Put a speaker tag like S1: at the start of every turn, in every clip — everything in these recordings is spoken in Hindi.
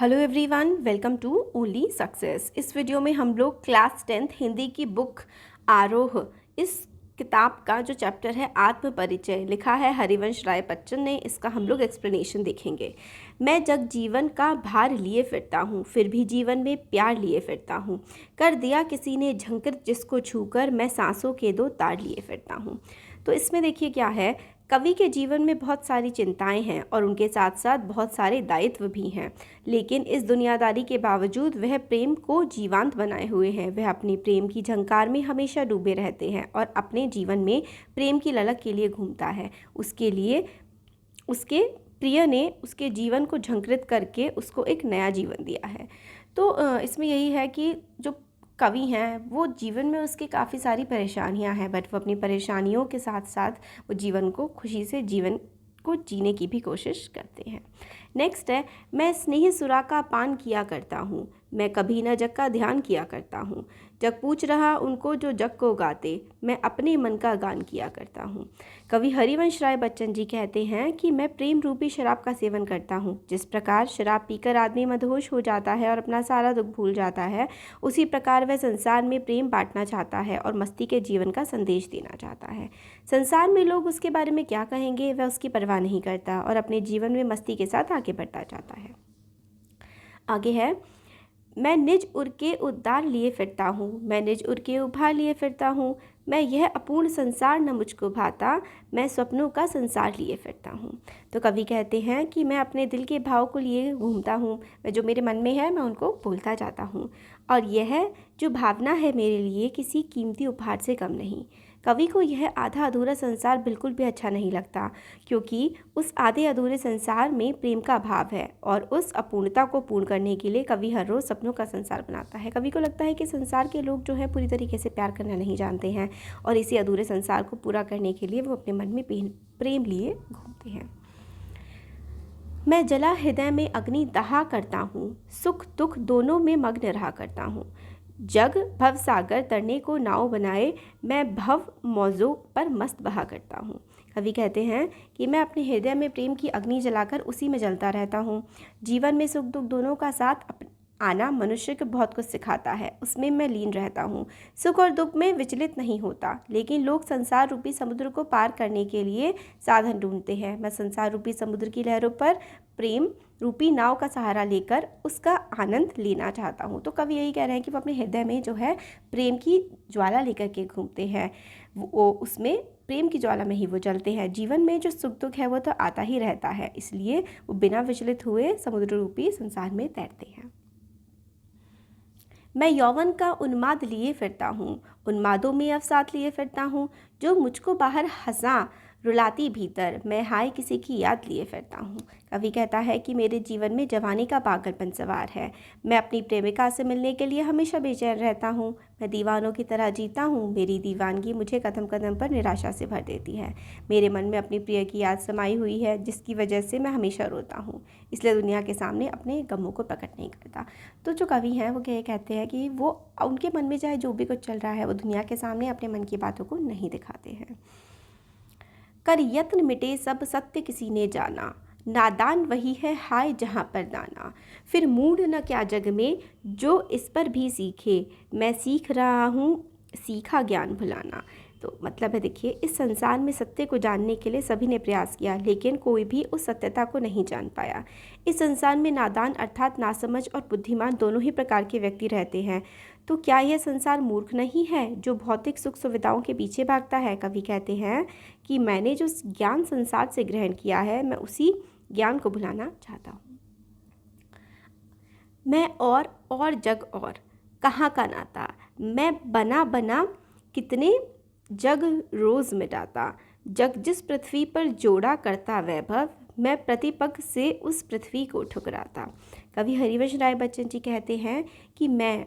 S1: Hello everyone, welcome to Only Success. इस वीडियो में हम लोग क्लास 10th हिंदी की बुक आरोह इस किताब का जो चैप्टर है आत्म परिचय लिखा है हरिवंश राय बच्चन ने, इसका हम लोग एक्सप्लेनेशन देखेंगे। मैं जग जीवन का भार लिए फिरता हूँ, फिर भी जीवन में प्यार लिए फिरता हूँ। कर दिया किसी ने झंकर जिसको छूकर, मैं सांसों के दो तार लिए फिरता हूँ। तो इसमें देखिए क्या है, कवि के जीवन में बहुत सारी चिंताएं हैं और उनके साथ साथ बहुत सारे दायित्व भी हैं, लेकिन इस दुनियादारी के बावजूद वह प्रेम को जीवंत बनाए हुए हैं। वह अपनी प्रेम की झंकार में हमेशा डूबे रहते हैं और अपने जीवन में प्रेम की ललक के लिए घूमता है। उसके लिए उसके प्रिय ने उसके जीवन को झंकृत करके उसको एक नया जीवन दिया है। तो इसमें यही है कि जो कवि हैं वो जीवन में उसकी काफ़ी सारी परेशानियां हैं, बट वो अपनी परेशानियों के साथ साथ वो जीवन को खुशी से जीवन को जीने की भी कोशिश करते हैं। नेक्स्ट है, मैं स्नेह सुरा का पान किया करता हूँ, मैं कभी न जग का ध्यान किया करता हूँ। जग पूछ रहा उनको जो जग को गाते, मैं अपने मन का गान किया करता हूँ। कवि हरिवंश राय बच्चन जी कहते हैं कि मैं प्रेम रूपी शराब का सेवन करता हूँ। जिस प्रकार शराब पीकर आदमी मदहोश हो जाता है और अपना सारा दुख भूल जाता है, उसी प्रकार वह संसार में प्रेम बांटना चाहता है और मस्ती के जीवन का संदेश देना चाहता है। संसार में लोग उसके बारे में क्या कहेंगे, वह उसकी परवाह नहीं करता और अपने जीवन में मस्ती के साथ आगे बढ़ता जाता है। आगे है, मैं निज उर के उद्धार लिए फिरता हूँ, मैं निज उर के उभार लिए फिरता हूँ। मैं यह अपूर्ण संसार न मुझको भाता, मैं स्वप्नों का संसार लिए फिरता हूँ। तो कवि कहते हैं कि मैं अपने दिल के भाव को लिए घूमता हूँ, मैं जो मेरे मन में है मैं उनको भूलता जाता हूँ, और यह जो भावना है मेरे लिए किसी कीमती उपहार से कम नहीं। कवि को यह आधा अधूरा संसार बिल्कुल भी अच्छा नहीं लगता, क्योंकि उस आधे अधूरे संसार में प्रेम का भाव है और उस अपूर्णता को पूर्ण करने के लिए कवि हर रोज़ सपनों का संसार बनाता है। कवि को लगता है कि संसार के लोग जो है पूरी तरीके से प्यार करना नहीं जानते हैं और इसी अधूरे संसार को पूरा करने के लिए वो अपने मन में प्रेम लिए घूमते हैं। मैं जला हृदय में अग्नि दहा करता हूँ, सुख दुख दोनों में मग्न रहा करता हूँ। जग भव सागर तरने को नाव बनाए, मैं भव मौजों पर मस्त बहा करता हूँ। कवि कहते हैं कि मैं अपने हृदय में प्रेम की अग्नि जलाकर उसी में जलता रहता हूँ। जीवन में सुख दुख दोनों का साथ आना मनुष्य को बहुत कुछ सिखाता है, उसमें मैं लीन रहता हूँ। सुख और दुख में विचलित नहीं होता, लेकिन लोग संसार रूपी समुद्र को पार करने के लिए साधन ढूंढते हैं। मैं संसार रूपी समुद्र की लहरों पर प्रेम रूपी नाव का सहारा लेकर उसका आनंद लेना चाहता हूँ। तो कवि यही कह रहे हैं कि वो अपने हृदय में जो है प्रेम की ज्वाला लेकर के घूमते हैं, वो उसमें प्रेम की ज्वाला में ही वो जलते हैं। जीवन में जो सुख दुख है वो तो आता ही रहता है, इसलिए वो बिना विचलित हुए समुद्र रूपी संसार में तैरते हैं। मैं यौवन का उन्माद लिए फिरता हूँ, उन्मादों में अवसाद लिए फिरता हूँ। जो मुझको बाहर हंसा रुलाती भीतर, मैं हाय किसी की याद लिए फिरता हूँ। कवि कहता है कि मेरे जीवन में जवानी का पागलपन सवार है। मैं अपनी प्रेमिका से मिलने के लिए हमेशा बेचैन रहता हूँ। मैं दीवानों की तरह जीता हूँ, मेरी दीवानगी मुझे कदम कदम पर निराशा से भर देती है। मेरे मन में अपनी प्रिय की याद समाई हुई है, जिसकी वजह से मैं हमेशा रोता हूँ, इसलिए दुनिया के सामने अपने गमों को प्रकट नहीं करता। तो जो कवि हैं वो ये कहते हैं कि वो उनके मन में चाहे जो भी कुछ चल रहा है वो दुनिया के सामने अपने मन की बातों को नहीं दिखाते हैं। कर यत्न मिटे सब सत्य किसी ने जाना, नादान वही है हाय जहाँ पर दाना। फिर मूढ़ न क्या जग में जो इस पर भी सीखे, मैं सीख रहा हूँ सीखा ज्ञान भुलाना। तो मतलब है, देखिए, इस संसार में सत्य को जानने के लिए सभी ने प्रयास किया, लेकिन कोई भी उस सत्यता को नहीं जान पाया। इस संसार में नादान अर्थात नासमझ और बुद्धिमान दोनों ही प्रकार के व्यक्ति रहते हैं। तो क्या यह संसार मूर्ख नहीं है जो भौतिक सुख सुविधाओं के पीछे भागता है? कवि कहते हैं कि मैंने जो ज्ञान संसार से ग्रहण किया है, मैं उसी ज्ञान को भुलाना चाहता हूँ। मैं और जग और कहाँ का नाता, मैं बना बना कितने जग रोज मिटाता। जग जिस पृथ्वी पर जोड़ा करता वैभव, मैं प्रतिपग से उस पृथ्वी को ठुकराता। कवि हरिवंश राय बच्चन जी कहते हैं कि मैं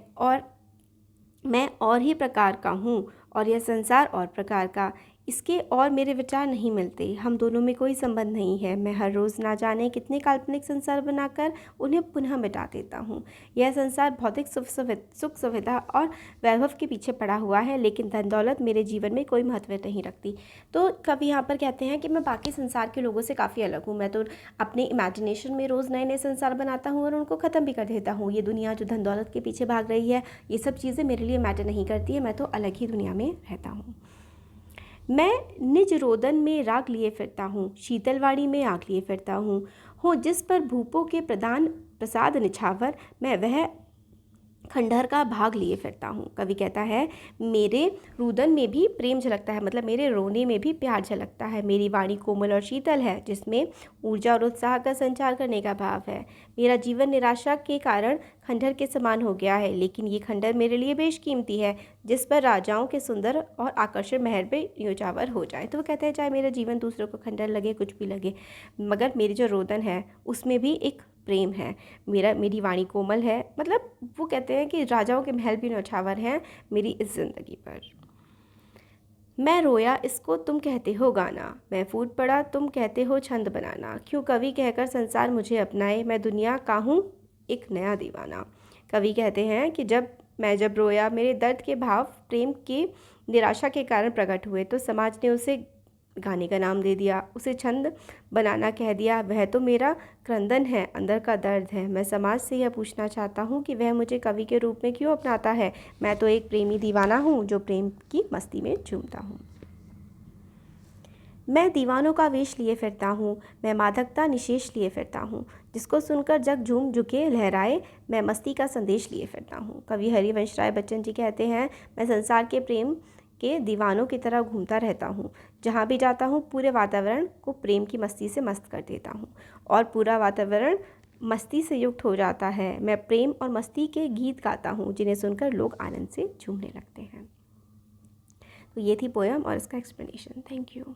S1: और ही प्रकार का हूँ और यह संसार और प्रकार का। इसके और मेरे विचार नहीं मिलते, हम दोनों में कोई संबंध नहीं है। मैं हर रोज़ ना जाने कितने काल्पनिक संसार बनाकर उन्हें पुनः मिटा देता हूँ। यह संसार भौतिक सुख सुविधा और वैभव के पीछे पड़ा हुआ है, लेकिन धन दौलत मेरे जीवन में कोई महत्व नहीं रखती। तो कवि यहाँ पर कहते हैं कि मैं बाकी संसार के लोगों से काफ़ी अलग हूँ। मैं तो अपने इमेजिनेशन में रोज़ नए नए संसार बनाता हूँ और उनको ख़त्म भी कर देता हूँ। ये दुनिया जो धन दौलत के पीछे भाग रही है, ये सब चीज़ें मेरे लिए मैटर नहीं करती है। मैं तो अलग ही दुनिया में रहता हूँ। मैं निज रोदन में राग लिए फिरता हूँ, शीतलवाड़ी में आग लिए फिरता हूँ जिस पर भूपों के प्रसाद निछावर, मैं वह खंडहर का भाग लिए फिरता हूँ। कवि कहता है मेरे रुदन में भी प्रेम झलकता है, मतलब मेरे रोने में भी प्यार झलकता है। मेरी वाणी कोमल और शीतल है, जिसमें ऊर्जा और उत्साह का संचार करने का भाव है। मेरा जीवन निराशा के कारण खंडहर के समान हो गया है, लेकिन ये खंडहर मेरे लिए बेशकीमती है, जिस पर राजाओं के सुंदर और आकर्षक महल पे न्योछावर हो जाए। तो वो कहते हैं चाहे मेरा जीवन दूसरों को खंडहर लगे, कुछ भी लगे, मगर मेरी जो रोदन है उसमें भी एक प्रेम है। मेरी वाणी कोमल है, मतलब वो कहते हैं कि राजाओं के महल भी न्योछावर हैं मेरी इस ज़िंदगी पर। मैं रोया इसको तुम कहते हो गाना, मैं फूट पड़ा तुम कहते हो छंद बनाना। क्यों कवि कहकर संसार मुझे अपनाए, मैं दुनिया का हूँ एक नया दीवाना। कवि कहते हैं कि जब रोया, मेरे दर्द के भाव प्रेम की निराशा के कारण प्रकट हुए, तो समाज ने उसे गाने का नाम दे दिया, उसे छंद बनाना कह दिया। वह तो मेरा क्रंदन है, अंदर का दर्द है। मैं समाज से यह पूछना चाहता हूँ कि वह मुझे कवि के रूप में क्यों अपनाता है। मैं तो एक प्रेमी दीवाना हूँ जो प्रेम की मस्ती में झूमता हूँ। मैं दीवानों का वेश लिए फिरता हूँ, मैं मादकता निशेष लिए फिरता हूँ, जिसको सुनकर जग झूम झुके लहराए, मैं मस्ती का संदेश लिए फिरता हूँ। कवि हरिवंश राय बच्चन जी कहते हैं मैं संसार के प्रेम के दीवानों की तरह घूमता रहता हूँ। जहाँ भी जाता हूँ पूरे वातावरण को प्रेम की मस्ती से मस्त कर देता हूँ और पूरा वातावरण मस्ती से युक्त हो जाता है। मैं प्रेम और मस्ती के गीत गाता हूँ जिन्हें सुनकर लोग आनंद से झूमने लगते हैं। तो ये थी पोयम और इसका एक्सप्लेनेशन। Thank you.